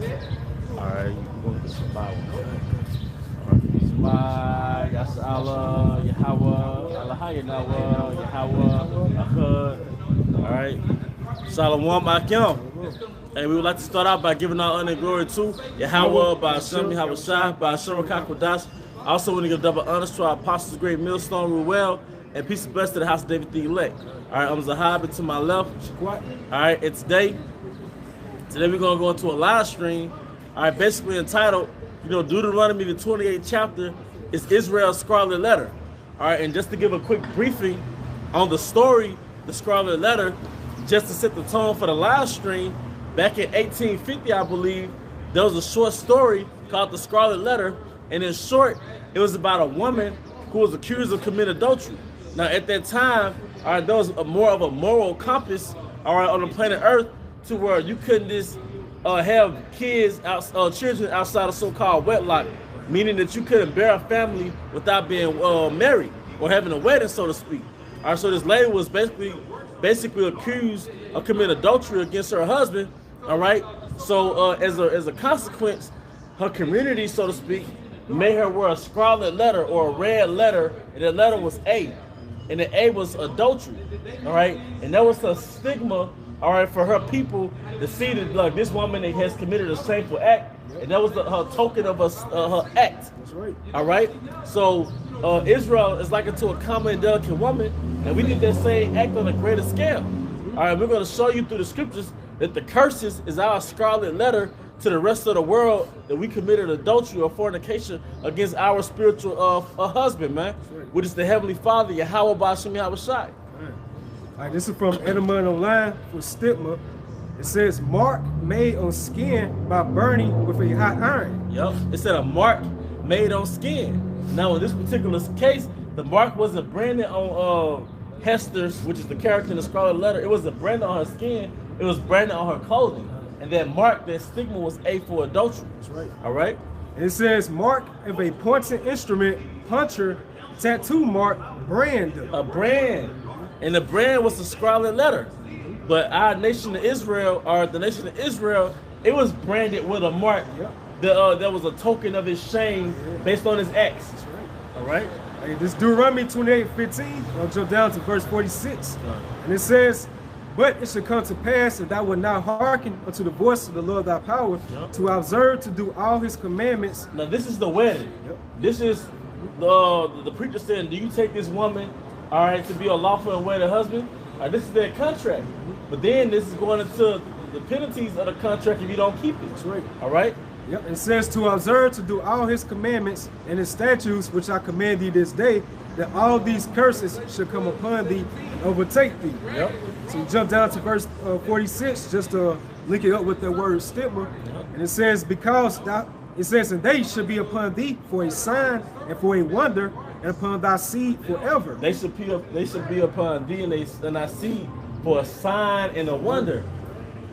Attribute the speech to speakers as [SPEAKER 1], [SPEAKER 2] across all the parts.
[SPEAKER 1] All right, you're going to get some Bible. All right. Shema, Yasala, Yahweh, Allah, Yahweh, Ahud. All right. Shalom, Akim. And we would like to start out by giving our honor and glory to Yahweh, by Hashem, Yahweh Shai, by Hashem, Kakwadash. I also want to give double honors to our apostles, great millstone, Ruel, and peace and blessings to the house of David the elect. All right, I'm Zahab to my left. All right, and today we're going to go into a live stream. All right, basically entitled, Deuteronomy, the 28th chapter, is Israel's Scarlet Letter. All right, and just to give a quick briefing on the story, the Scarlet Letter, just to set the tone for the live stream, back in 1850, I believe, there was a short story called the Scarlet Letter, and in short, it was about a woman who was accused of committing adultery. Now, at that time, all right, there was more of a moral compass, all right, on the planet Earth, to where you couldn't just have children outside of so-called wedlock, meaning that you couldn't bear a family without being married or having a wedding, so to speak. All right, so this lady was basically accused of committing adultery against her husband. All right, so as a consequence, her community, so to speak, made her wear a scarlet letter or a red letter, and the letter was A, and the A was adultery. All right, and that was her stigma. All right, for her people to see that, like, this woman that has committed a shameful act, and that was her token of her act. That's right. All right, so Israel is like into a common and delicate woman, and we did that same act on a greater scale. All right, we're going to show you through the scriptures that the curses is our scarlet letter to the rest of the world, that we committed adultery or fornication against our spiritual husband, man, which is the Heavenly Father, Yahweh B'Hashem Yahweh Shai.
[SPEAKER 2] All right, this is from Edmund Online for Stigma. It says, mark made on skin by burning with a hot iron.
[SPEAKER 1] Yep, it said a mark made on skin. Now, in this particular case, the mark wasn't branded on Hester's, which is the character in the Scarlet Letter. It wasn't branded on her skin. It was branded on her clothing. And that mark, that stigma, was A for adultery. That's right. All right?
[SPEAKER 2] And it says, mark of a pointed instrument, puncher, tattoo mark, brand.
[SPEAKER 1] A brand. And the brand was the Scarlet Letter. But our nation of Israel, or the nation of Israel, it was branded with a mark that was a token of his shame based on his acts. That's right. All right?
[SPEAKER 2] Hey, this Deuteronomy 28:15, I'll jump down to verse 46. And it says, but it shall come to pass that thou wilt not hearken unto the voice of the Lord thy power, to observe to do all his commandments.
[SPEAKER 1] Now this is the wedding. This is the preacher saying, do you take this woman, all right, to be a lawful and wedded husband? This is their contract. But then this is going into the penalties of the contract if you don't keep it.
[SPEAKER 2] That's right.
[SPEAKER 1] All right?
[SPEAKER 2] Yep, it says to observe to do all his commandments and his statutes, which I command thee this day, that all these curses shall come upon thee and overtake thee.
[SPEAKER 1] Yep.
[SPEAKER 2] So you jump down to verse 46, just to link it up with the word stigma. Yep. And it says, and they shall be upon thee for a sign and for a wonder, and upon thy seed forever.
[SPEAKER 1] They should be upon thee and thy seed for a sign and a wonder.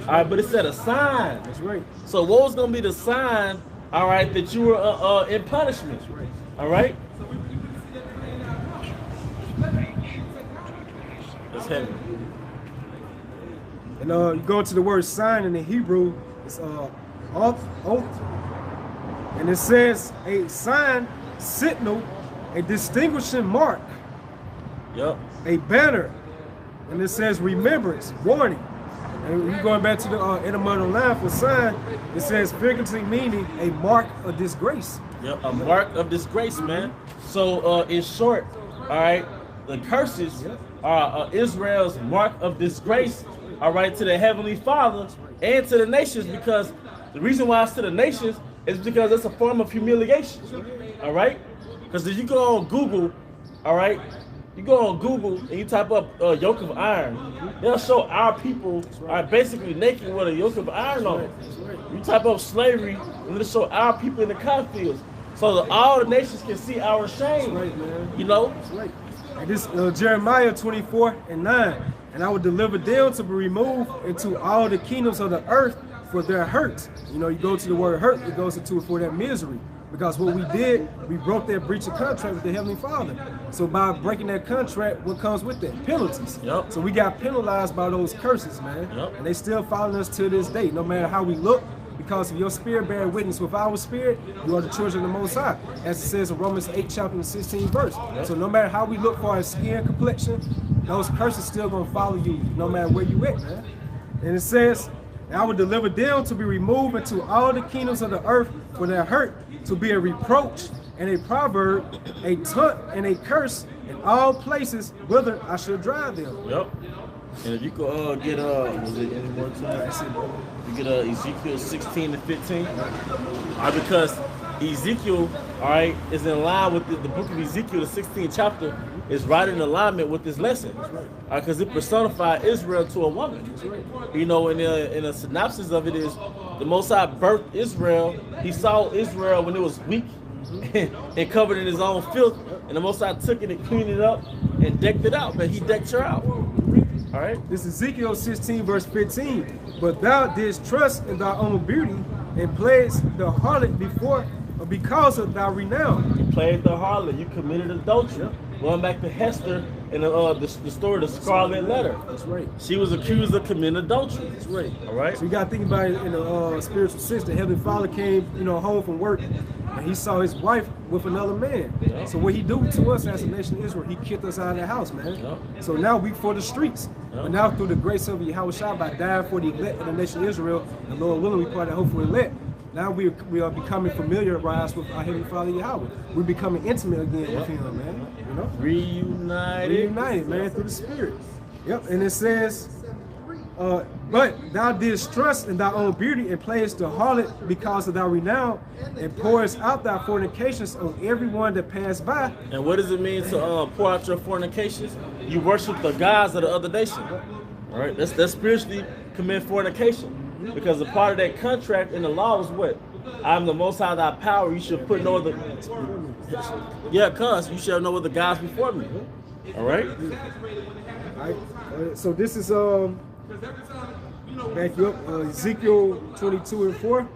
[SPEAKER 1] All right, but it said a sign.
[SPEAKER 2] That's right.
[SPEAKER 1] So what was going to be the sign, all right, that you were in punishment? That's right. All right? That's heavy.
[SPEAKER 2] And you go into the word sign in the Hebrew, it's oath. And it says a sign, signal, a distinguishing mark.
[SPEAKER 1] Yep.
[SPEAKER 2] A banner. And it says remembrance, warning. And you're going back to the etymological line for sign, it says figuratively meaning a mark of disgrace.
[SPEAKER 1] Yep, a mark of disgrace, man. So in short, all right, the curses are Israel's mark of disgrace, all right, to the Heavenly Father and to the nations, because the reason why it's to the nations is because it's a form of humiliation, all right? Because if you go on Google, all right, you go on Google and you type up yoke of iron, they'll show our people are basically naked with a yoke of iron on it. You type up slavery and it'll show our people in the cotton fields, so that all the nations can see our shame. You know?
[SPEAKER 2] And this Jeremiah 24:9, and I will deliver them to be removed into all the kingdoms of the earth for their hurt. You know, you go to the word hurt, it goes into for that misery. Because what we did, we broke that breach of contract with the Heavenly Father. So by breaking that contract, what comes with that? Penalties.
[SPEAKER 1] Yep.
[SPEAKER 2] So we got penalized by those curses, man.
[SPEAKER 1] Yep.
[SPEAKER 2] And they still following us to this day. No matter how we look, because of your spirit bearing witness with our spirit, you are the children of the Most High, as it says in Romans 8 chapter and 16 verse. So no matter how we look for our skin complexion, those curses still gonna follow you no matter where you at, man. And it says, and I will deliver them to be removed into all the kingdoms of the earth for their hurt, to be a reproach and a proverb, a taunt and a curse in all places whither I shall drive them.
[SPEAKER 1] Yep. And if you could get was it any more time? You get Ezekiel 16 to 15. Because Ezekiel, all right, is in line with the book of Ezekiel, the 16th chapter, is right in alignment with this lesson. Because it personified Israel to a woman. You know, and a synopsis of it is the Most High birthed Israel. He saw Israel when it was weak and covered in his own filth. And the Most High took it and cleaned it up and decked it out. But he decked her out. All right.
[SPEAKER 2] This is Ezekiel 16 verse 15. But thou didst trust in thy own beauty and playedst the harlot because of thy renown.
[SPEAKER 1] You played the harlot. You committed adultery. Going back to Hester in the story of the Scarlet letter.
[SPEAKER 2] That's right.
[SPEAKER 1] She was accused of committing adultery.
[SPEAKER 2] That's right.
[SPEAKER 1] All right.
[SPEAKER 2] So you got to think about it in a spiritual sense. The Heavenly Father came, home from work, and he saw his wife with another man.
[SPEAKER 1] Yeah.
[SPEAKER 2] So what he do to us as a nation of Israel, he kicked us out of the house, man.
[SPEAKER 1] Yeah.
[SPEAKER 2] So now we for the streets.
[SPEAKER 1] Yeah.
[SPEAKER 2] But now through the grace of Yahushua, by dying for the elect of the nation of Israel, and Lord willing, we part of hopeful elect. Now we are becoming familiarized with our Heavenly Father Yahweh. We're becoming intimate again with him, man.
[SPEAKER 1] Reunited,
[SPEAKER 2] man, through the Spirit. Yep, and it says, but thou didst trust in thy own beauty and playest the harlot because of thy renown, and pourest out thy fornications on everyone that passed by.
[SPEAKER 1] And what does it mean to pour out your fornications? You worship the gods of the other nation. All right, that's spiritually commit fornication. Because a part of that contract in the law was what? I'm the Most High thy power. You should put no other. Yeah, cuz you shall know other gods before me. All right.
[SPEAKER 2] All right. So this is back you up Ezekiel 22 and 4.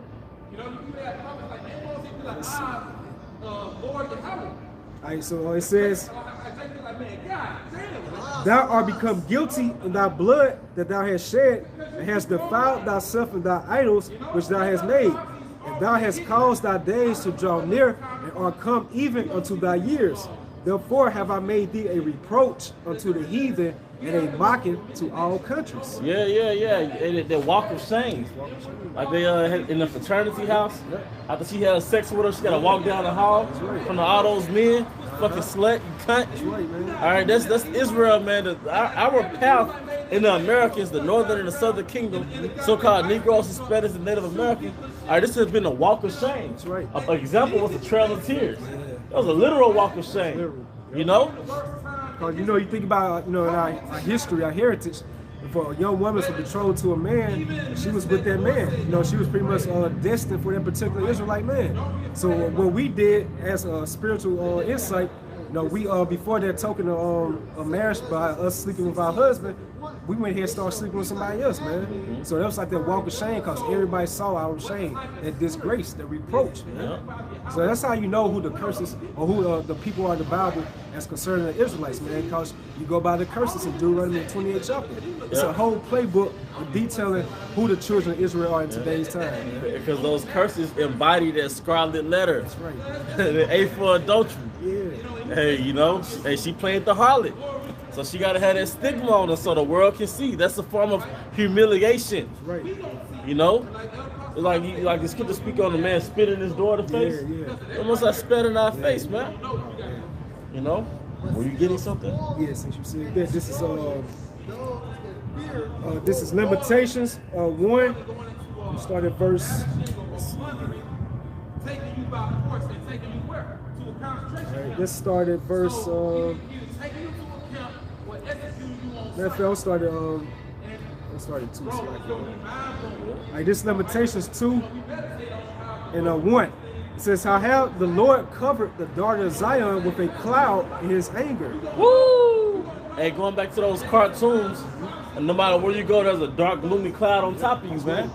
[SPEAKER 2] All right. So it says, thou art become guilty in thy blood that thou hast shed, and hast defiled thyself and thy idols which thou hast made. And thou hast caused thy days to draw near, and are come even unto thy years. Therefore have I made thee a reproach unto the heathen, and a mocking to all countries.
[SPEAKER 1] Yeah. They walk of shame. Like they in the fraternity house. After she had sex with her, she got to walk down the hall from all those men. Fucking slut, you cunt. All right, that's Israel, man. Our path in the Americans, the northern and the southern kingdom, so-called Negroes, Hispanics, and Native Americans. All right, this has been a walk of shame.
[SPEAKER 2] That's right.
[SPEAKER 1] An example was the Trail of Tears. That was a literal walk of shame. You know?
[SPEAKER 2] Because you think about in our history, our heritage. For a young woman to betrothed to a man, she was with that man. She was pretty much destined for that particular Israelite man. So what we did as a spiritual insight, we before that token of marriage by us sleeping with our husband, we went ahead and started sleeping with somebody else, man. So that was like that walk of shame, because everybody saw our shame, that disgrace, that reproach. Man. So that's how you know who the curses or who the people are in the Bible as concerning the Israelites, man. Because you go by the curses in Deuteronomy 28 chapter. It's a whole playbook detailing who the children of Israel are in today's time. Man.
[SPEAKER 1] Because those curses embody that Scarlet letter.
[SPEAKER 2] That's right.
[SPEAKER 1] The A for adultery.
[SPEAKER 2] Yeah.
[SPEAKER 1] Hey, she played the harlot. So she gotta have that stigma on her so the world can see. That's a form of humiliation.
[SPEAKER 2] Right.
[SPEAKER 1] It's like the scripture speak on the man spit in his daughter's face.
[SPEAKER 2] Yeah.
[SPEAKER 1] Almost like spit in our face, man. Were you getting something?
[SPEAKER 2] Yeah, since you said that, this is Lamentations 1. We start at verse. Let's start at verse. Let's start at 2. Alright, this is Lamentations 2 and 1. It says, how have the Lord covered the daughter of Zion with a cloud in his anger.
[SPEAKER 1] Woo! Hey, going back to those cartoons, and no matter where you go, there's a dark, gloomy cloud on top of you, man.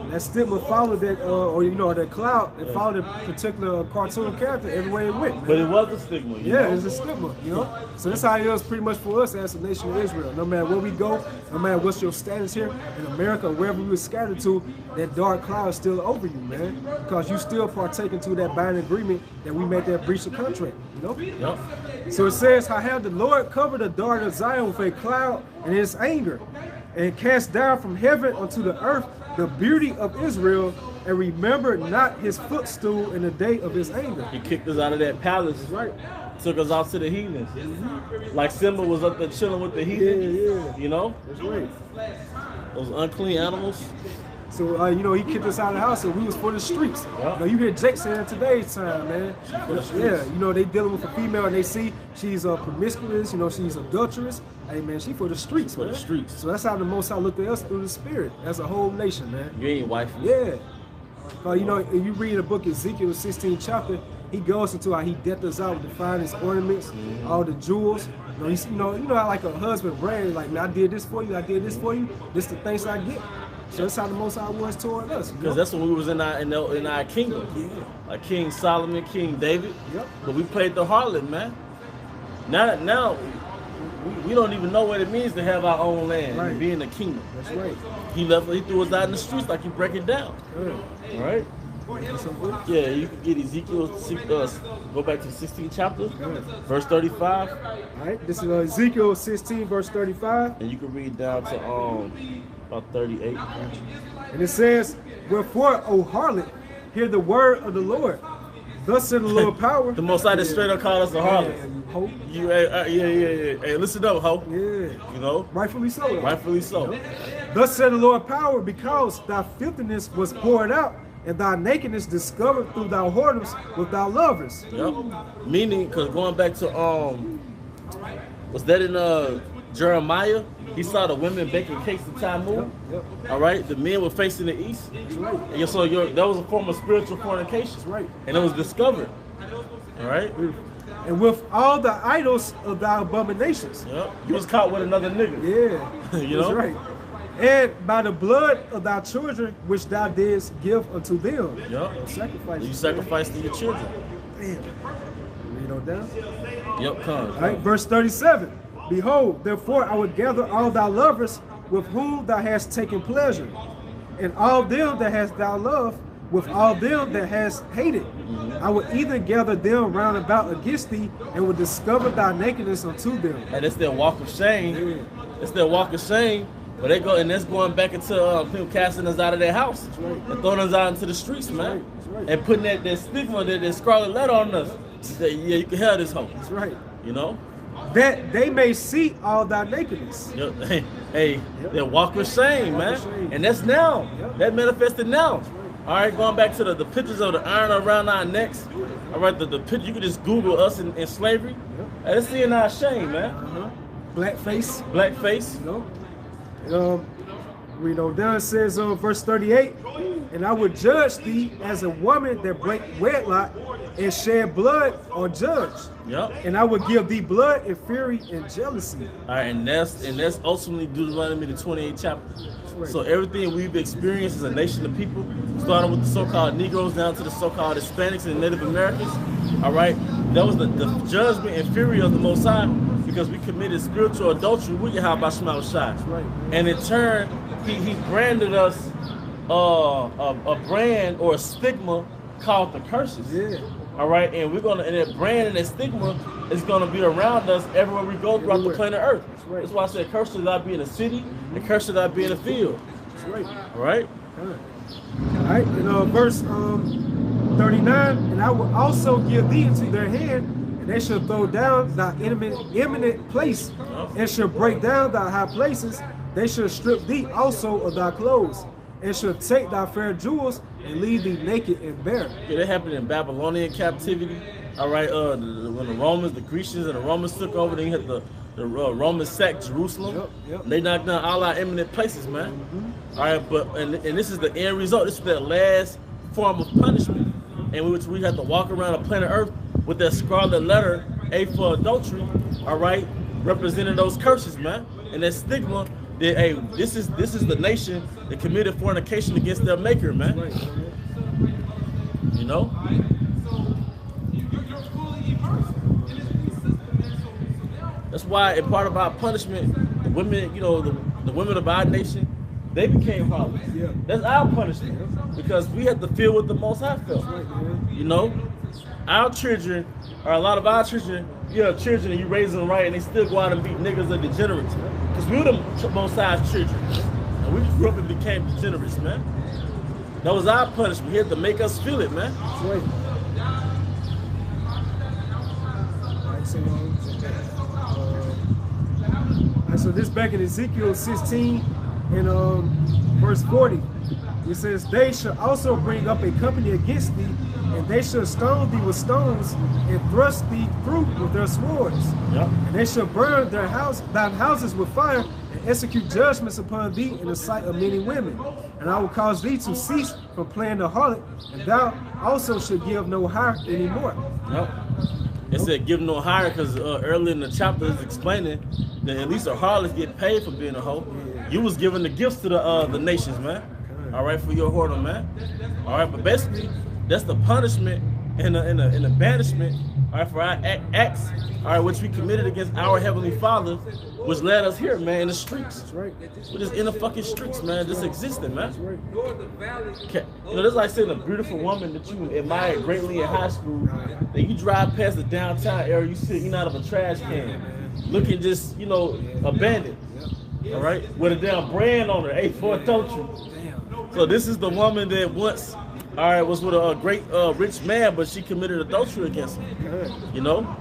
[SPEAKER 2] that stigma followed that, or you know, that cloud. It followed a particular cartoon character everywhere it went. Man.
[SPEAKER 1] But it was a stigma. You know?
[SPEAKER 2] It's a stigma, you know. So that's how it is pretty much for us as a nation of Israel. No matter where we go, no matter what's your status here in America, wherever we were scattered to, that dark cloud is still over you, man. Because you still partake into that binding agreement that we made that breach of contract, you know.
[SPEAKER 1] Yep.
[SPEAKER 2] So it says, "How have the Lord covered the daughter of Zion with a cloud in his anger, and cast down from heaven unto the earth the beauty of Israel, and remembered not his footstool in the day of his anger."
[SPEAKER 1] He kicked us out of that palace.
[SPEAKER 2] That's right.
[SPEAKER 1] Took us out to the heathens. Like Simba was up there chilling with the heathen.
[SPEAKER 2] Yeah.
[SPEAKER 1] You know?
[SPEAKER 2] That's right.
[SPEAKER 1] Those unclean animals.
[SPEAKER 2] So, you know, he kicked us out of the house, and we was for the streets.
[SPEAKER 1] Yeah.
[SPEAKER 2] You know, you hear Jake saying today's time, man. Yeah, you know, they dealing with a female, and they see she's promiscuous, you know, she's adulterous. Hey, man, she for the streets,
[SPEAKER 1] For the streets.
[SPEAKER 2] So that's how the Most High looked at us through the Spirit, as a whole nation, man.
[SPEAKER 1] You ain't wifey.
[SPEAKER 2] Yeah. You know, if you read the book Ezekiel 16 chapter, he goes into how he decked us out with the finest ornaments, all the jewels. You know, he's, you know how like a husband bragging, like, man, I did this for you, I did this for you. This the things I get. So that's how the Most High was toward us.
[SPEAKER 1] Because that's when we was in our kingdom.
[SPEAKER 2] Yeah.
[SPEAKER 1] Like King Solomon, King David.
[SPEAKER 2] Yep.
[SPEAKER 1] But we played the harlot, man. Now we don't even know what it means to have our own land and be in the kingdom.
[SPEAKER 2] That's right.
[SPEAKER 1] He threw us out in the streets like you break it down.
[SPEAKER 2] Yeah.
[SPEAKER 1] All right?
[SPEAKER 2] That's so good.
[SPEAKER 1] Yeah, you can get Ezekiel, go back to the 16th chapter, verse 35.
[SPEAKER 2] All right, this is Ezekiel 16, verse 35.
[SPEAKER 1] And you can read down to about 38.
[SPEAKER 2] And it says, "Wherefore, O harlot, hear the word of the Lord. Thus said the Lord power."
[SPEAKER 1] The Most High just straight up called us a harlot.
[SPEAKER 2] Ho.
[SPEAKER 1] Yeah. Hey, listen up, ho.
[SPEAKER 2] Yeah.
[SPEAKER 1] You know?
[SPEAKER 2] Rightfully so.
[SPEAKER 1] Rightfully so.
[SPEAKER 2] Thus said the Lord power, because thy filthiness was poured out, and thy nakedness discovered through thy whoredoms with thy lovers.
[SPEAKER 1] Yep. Meaning, because going back to was that in Jeremiah? He saw the women baking cakes in Tammuz.
[SPEAKER 2] Yep.
[SPEAKER 1] All right, the men were facing the east.
[SPEAKER 2] That's right.
[SPEAKER 1] And so that was a form of spiritual fornication.
[SPEAKER 2] That's right.
[SPEAKER 1] And it was discovered. All right.
[SPEAKER 2] And with all the idols of thy abominations.
[SPEAKER 1] Yep. You was caught with another nigga.
[SPEAKER 2] Yeah.
[SPEAKER 1] You
[SPEAKER 2] That's
[SPEAKER 1] know?
[SPEAKER 2] right. And by the blood of thy children, which thou didst give unto them.
[SPEAKER 1] Yep.
[SPEAKER 2] Sacrifice.
[SPEAKER 1] You sacrificed to your children.
[SPEAKER 2] Damn. Read on down.
[SPEAKER 1] Yep, come.
[SPEAKER 2] All right, verse 37. "Behold, therefore I will gather all thy lovers with whom thou hast taken pleasure, and all them that hast thou loved, with all them that hast hated. I will even gather them round about against thee, and will discover thy nakedness unto them."
[SPEAKER 1] And it's their walk of shame. It's their walk of shame. But they go, and that's going back into people casting us out of their house and throwing us out into the streets, man.
[SPEAKER 2] That's right.
[SPEAKER 1] And putting that stigma, that scarlet letter on us. That, yeah, you can have this hope.
[SPEAKER 2] That's right.
[SPEAKER 1] You know?
[SPEAKER 2] That they may see all thy nakedness.
[SPEAKER 1] Yep. Hey, they walk with shame,
[SPEAKER 2] Walk
[SPEAKER 1] man.
[SPEAKER 2] with shame.
[SPEAKER 1] And that's now.
[SPEAKER 2] Yep.
[SPEAKER 1] That manifested now. All right, going back to the pictures of the iron around our necks. All right, the picture, you can just Google us in slavery. Hey, that's seeing our shame, man.
[SPEAKER 2] Blackface.
[SPEAKER 1] Blackface.
[SPEAKER 2] You know? Read on down, it says verse 38, "And I will judge thee as a woman that break wedlock and shed blood on judge.
[SPEAKER 1] Yep.
[SPEAKER 2] And I will give thee blood and fury and jealousy."
[SPEAKER 1] All right, and that's ultimately Deuteronomy the 28th chapter.
[SPEAKER 2] Right.
[SPEAKER 1] So everything we've experienced as a nation of people, starting with the so-called Negroes down to the so-called Hispanics and Native Americans, all right, that was the judgment and fury of the Most High, because we committed spiritual adultery with Yahweh Shema Shai.
[SPEAKER 2] Right.
[SPEAKER 1] And in turn, he branded us a brand or a stigma called the curses.
[SPEAKER 2] Yeah.
[SPEAKER 1] All right, and and that brand and that stigma is gonna be around us everywhere we go throughout the planet Earth.
[SPEAKER 2] That's right.
[SPEAKER 1] That's why I said, "Cursed should I be in the city, and cursed should I be in the field."
[SPEAKER 2] That's right.
[SPEAKER 1] All right.
[SPEAKER 2] All right, and verse 39, "And I will also give thee into their hand, and they shall throw down thy eminent place, and shall break down thy high places. They shall strip thee also of thy clothes, and shall take thy fair jewels, and leave thee naked and bare."
[SPEAKER 1] Yeah, that happened in Babylonian captivity. All right, when the Romans, the Grecians, and the Romans took over, then you had the Romans sacked Jerusalem.
[SPEAKER 2] Yep.
[SPEAKER 1] They knocked down all our eminent places, man. All right, and this is the end result. This is the last form of punishment, in which we have to walk around the planet Earth with that scarlet letter, A for adultery. All right, representing those curses, man, and that stigma that, hey, this is the nation that committed fornication against their maker, man. You know? That's why, in part of our punishment, the women, you know, the women of our nation, they became harlots.
[SPEAKER 2] Yeah.
[SPEAKER 1] That's our punishment, because we had to feel what the Most High felt. You know, our children, or a lot of our children, you have children and you raise them right, and they still go out and beat niggas or degenerates, because we were the Most High's children, and we grew up and became degenerates, man. That was our punishment. He had to make us feel it, man.
[SPEAKER 2] That's right. So this back in Ezekiel 16 and verse 40, it says, they shall also bring up a company against thee, and they shall stone thee with stones, and thrust thee through with their swords.
[SPEAKER 1] Yep.
[SPEAKER 2] And they shall burn thine houses with fire, and execute judgments upon thee in the sight of many women. And I will cause thee to cease from playing the harlot, and thou also shalt give no hire anymore.
[SPEAKER 1] Yep. It said give no hire, because earlier in the chapter it's explaining that at least a harlot get paid for being a hoe. You was giving the gifts to the nations, man. All right, for your whoredom, man. All right, but basically that's the punishment and the banishment, all right, for our acts, all right, which we committed against our Heavenly Father, which led us here, man, in the streets.
[SPEAKER 2] That's right.
[SPEAKER 1] We're just in the fucking streets, man, just existing, man.
[SPEAKER 2] That's right.
[SPEAKER 1] Okay. You know, that's like saying a beautiful woman that you admired greatly in high school, that you drive past the downtown area, you sit eating out of a trash can, looking just, you know, abandoned, all right, with a damn brand on her, A4 Adultery. So this is the woman that once, all right, was with a great rich man, but she committed adultery against him. You know?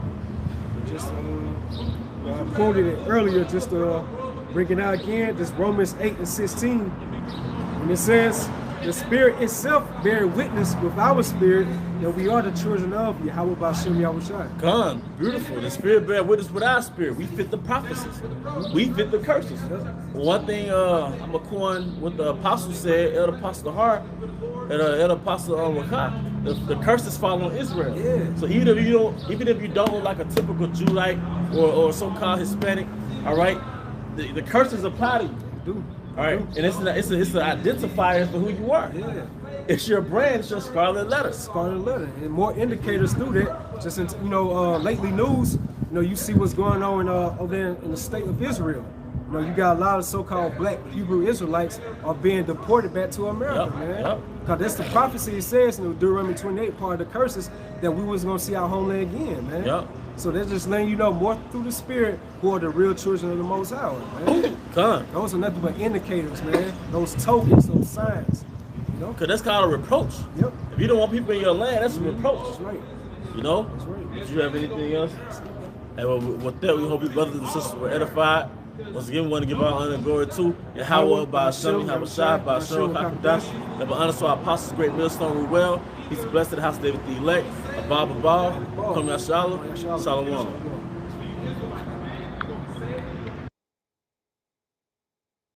[SPEAKER 2] Just I quoted it earlier, just bring it out again, this Romans 8 and 16. And it says, the Spirit itself bear witness with our spirit that we are the children of Yahweh B'Shem Yahushai.
[SPEAKER 1] Gone. Beautiful. The Spirit bear witness with our spirit. We fit the prophecies. We fit the curses. One thing I'm a coin what the apostle said, Elder Apostle Hart, and Elder Apostle Rakah, the curses fall on Israel.
[SPEAKER 2] Yeah.
[SPEAKER 1] So even if you don't look like a typical Judite or so-called Hispanic, all right, the curses apply to you.
[SPEAKER 2] Do.
[SPEAKER 1] All right, and it's an identifier for who you are.
[SPEAKER 2] Yeah.
[SPEAKER 1] It's your brand, it's your scarlet letter.
[SPEAKER 2] Scarlet letter, and more indicators through that. Just in, you know, lately news, you know, you see what's going on over there in the state of Israel. You know, you got a lot of so-called black Hebrew Israelites are being deported back to America, man. Because that's the prophecy it says in Deuteronomy 28, part of the curses, that we was gonna see our homeland again, man. So they're just letting you know more through the Spirit who are the real children of the Most High, man. Those are nothing but indicators, man. Those tokens, those signs. You know?
[SPEAKER 1] Because that's called a reproach.
[SPEAKER 2] Yep.
[SPEAKER 1] If you don't want people in your land, that's a reproach.
[SPEAKER 2] That's right.
[SPEAKER 1] You know?
[SPEAKER 2] That's right.
[SPEAKER 1] Did you have anything else? And with that, we hope you brothers and sisters were edified. Once again, we want to give our honor and glory to Yahweh B'Shem Yahushai B'Shem HaKadosh. That honor to our apostles, great millstone, rule well. He's blessed to the house of David the elect. Abba, come Yashalom. Shalom.